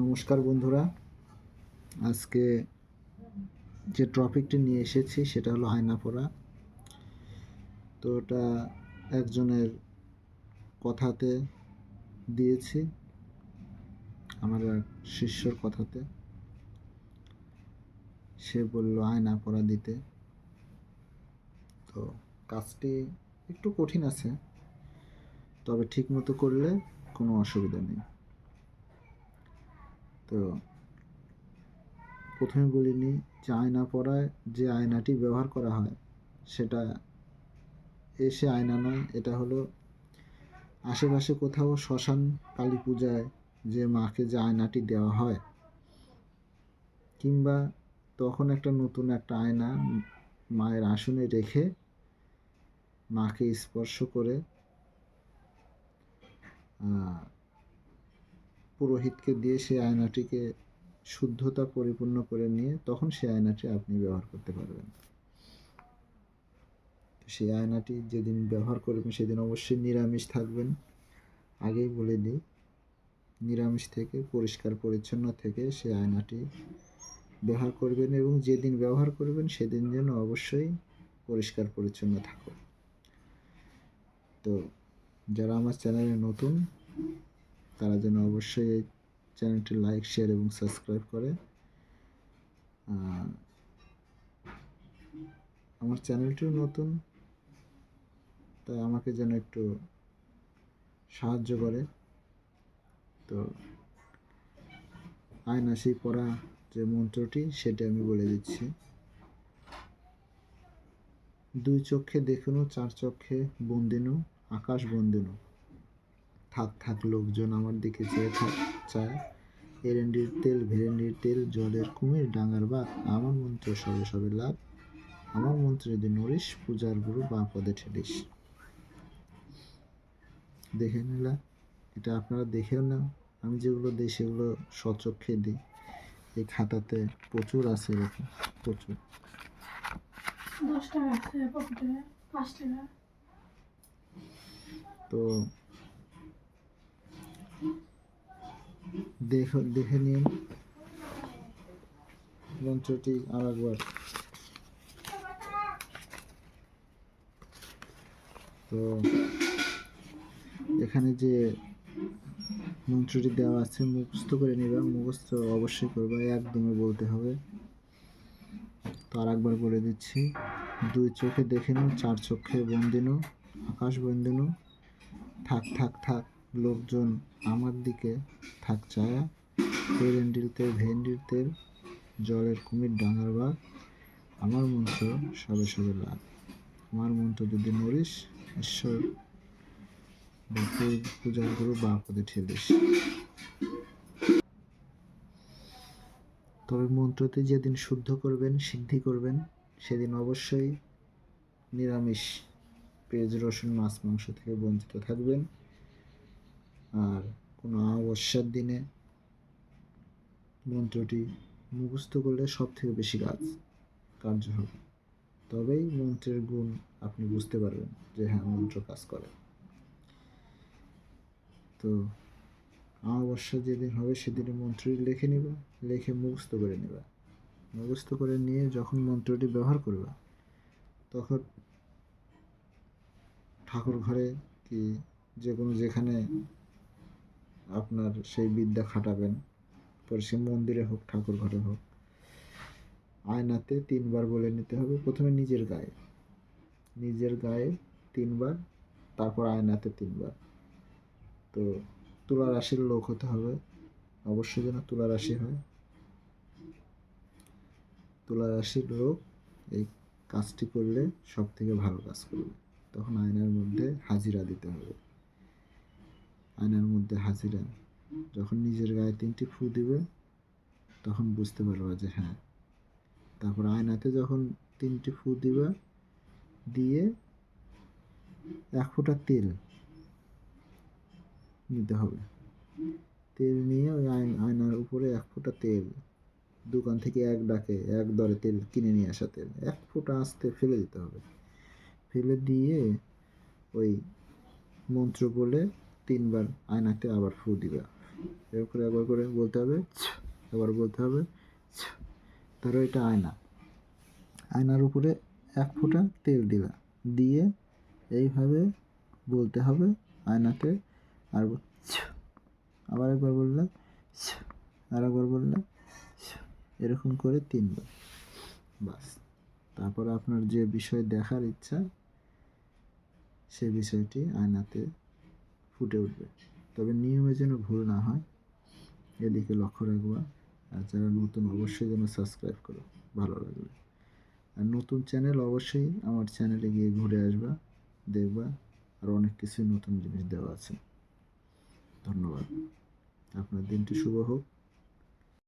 নমস্কার বন্ধুরা, আজকে যে টপিকটি নিয়ে এসেছি সেটা হলো আয়না পড়া। তো ওটা একজনের কথাতে দিয়েছি, আমার এক শিষ্যর কথাতে। সে বলল আয়না পড়া দিতে। তো কাজটি একটু কঠিন আছে, তবে ঠিক মতো করলে কোনো অসুবিধা নেই। তো প্রথমে বলিনি যে আয়না পড়ায় যে আয়নাটি ব্যবহার করা হয় সেটা এসে আয়না নয়, এটা হলো আশেপাশে কোথাও শ্মশান কালী পূজায় যে মাকে যে আয়নাটি দেওয়া হয়, কিংবা তখন একটা নতুন একটা আয়না মায়ের আসনে রেখে মাকে স্পর্শ করে পুরোহিতকে দিয়ে সেই আয়নাটিকে শুদ্ধতা পরিপূর্ণ করে নিয়ে তখন সেই আয়নাটি আপনি ব্যবহার করতে পারবেন। সেই আয়নাটি যেদিন ব্যবহার করবেন সেদিন অবশ্যই নিরামিষ থাকবেন। আগেই বলে দিই, নিরামিষ থেকে পরিষ্কার পরিচ্ছন্ন থেকে সেই আয়নাটি ব্যবহার করবেন, এবং যেদিন ব্যবহার করবেন সেদিন যেন অবশ্যই পরিষ্কার পরিচ্ছন্ন থাকো। তো যারা আমার চ্যানেলে নতুন তারা যেন অবশ্যই এই চ্যানেলটি লাইক, শেয়ার এবং সাবস্ক্রাইব করে। আমার চ্যানেলটিও নতুন, তাই আমাকে যেন একটু সাহায্য করে। তো আয়না সেই পড়া যে মন্ত্রটি সেটা আমি বলে দিচ্ছি। দুই চক্ষে দেখুন, চার চক্ষে বন্দিনু, আকাশ বন্দিনু, থাক থাক লোকজন আমার দিকে চেয়ে চায়, এরেন্ডির তেল ভেরেন্ডির তেল, জলের কুমির ডাঙার বাঘ, আমার মন্ত্র সবে সবে লাভ, আমার মন্ত্র যদি নড়িস, পূজার গুরু বা পদে ঠেলিস। দেখে নিলা, এটা আপনারা দেখেও না, আমি যেগুলো দিই সেগুলো স্বচক্ষে দিই। এই খাতাতে প্রচুর আছে, এরকম প্রচুর। 10 টাকা আছে পকেটে, 5 টাকা। তো দেখে নিন মন্ত্রটি আর একবার। তো এখানে যে মন্ত্রটি দেওয়া আছে মুখস্থ করে নেবা, মুখস্থ অবশ্যই করবা, একদমই বলতে হবে। তো আর একবার বলে দিচ্ছি, দুই চোখে দেখে নো, চার চোখে বন্দিনু, আকাশ বন্দিনু, থাক থাক থাক লোকজন আমার দিকে থাক চায়া, ভেন্ডির তেল ভেন্ডির তেল, জলের কুমির ডাঙার বাঘ, আমার মন্ত্র সবে সবে লাভ, আমার মন্ত্র যদি নড়িস, ঈশ্বর পূজার গুরু বা পদে ঠেলিস। তবে মন্ত্রটি যেদিন শুদ্ধ করবেন, সিদ্ধি করবেন, সেদিন অবশ্যই নিরামিষ, পেঁয়াজ রসুন মাছ মাংস থেকে বঞ্চিত থাকবেন। আর কোনো অমাবস্যার দিনে মন্ত্রটি মুখস্থ করলে সব থেকে বেশি কার্য হবে, তবেই মন্ত্রের গুণ আপনি বুঝতে পারবেন যে হ্যাঁ মন্ত্র কাজ করে। তো অমাবস্যা যেদিন হবে সেদিন মন্ত্রটি লিখে নিবা, লিখে মুখস্থ করে নেবা। মুখস্থ করে নিয়ে যখন মন্ত্রটি ব্যবহার করবা, তখন ঠাকুর ঘরে কি যে কোনো যেখানে আপনার সেই বিদ্যা খাটাবেন, পরে সে মন্দিরে হোক ঠাকুর ঘরে হোক, আয়নাতে 3 বার বলে নিতে হবে। প্রথমে নিজের গায়ে 3 বার, তারপর আয়নাতে 3 বার। তো তুলা রাশির লোক হতে হবে, অবশ্যই যেন তুলা রাশি হয়। তুলা রাশির লোক এই কাজটি করলে সব থেকে ভালো কাজ করবে। তখন আয়নার মধ্যে হাজিরা দিতে হবে। আয়নার মধ্যে হাজিরা যখন নিজের গায়ে 3টি ফু দিবে, তখন বুঝতে পারবা যে হ্যাঁ। তারপর আয়নাতে যখন 3টি ফু দিবা, দিয়ে 1 ফোঁটা তেল নিতে হবে। তেল নিয়ে ওই আয়নার উপরে 1 ফোঁটা তেল, দোকান থেকে এক দরে তেল কিনে নিয়ে আসা তেল 1 ফোঁটা আস্তে ফেলে দিতে হবে। ফেলে দিয়ে ওই মন্ত্র বলে 3 বার আয়নাতে আবার ফু দিবা। এরকম করে একবার করে বলতে হবে, আবার বলতে হবে। ধরো এটা আয়না, আয়নার উপরে 1 ফোঁটা তেল দিলা, দিয়ে এইভাবে বলতে হবে আয়নাতে। আর আবার একবার বললাম, আর একবার বললাম, এরকম করে 3 বার। বাস। তারপর আপনার যে বিষয় দেখার ইচ্ছা সেই বিষয়টি আয়নাতে ফুটে উঠবে। তবে নিয়মে যেন ভুল না হয় এদিকে লক্ষ্য রাখবা। আর যারা নতুন অবশ্যই যেন সাবস্ক্রাইব করো ভালো লাগলে। আর নতুন চ্যানেল অবশ্যই আমার চ্যানেলে গিয়ে ঘুরে আসবা, দেখবা আর অনেক কিছুই নতুন জিনিস দেওয়া আছে। ধন্যবাদ। আপনার দিনটি শুভ হোক।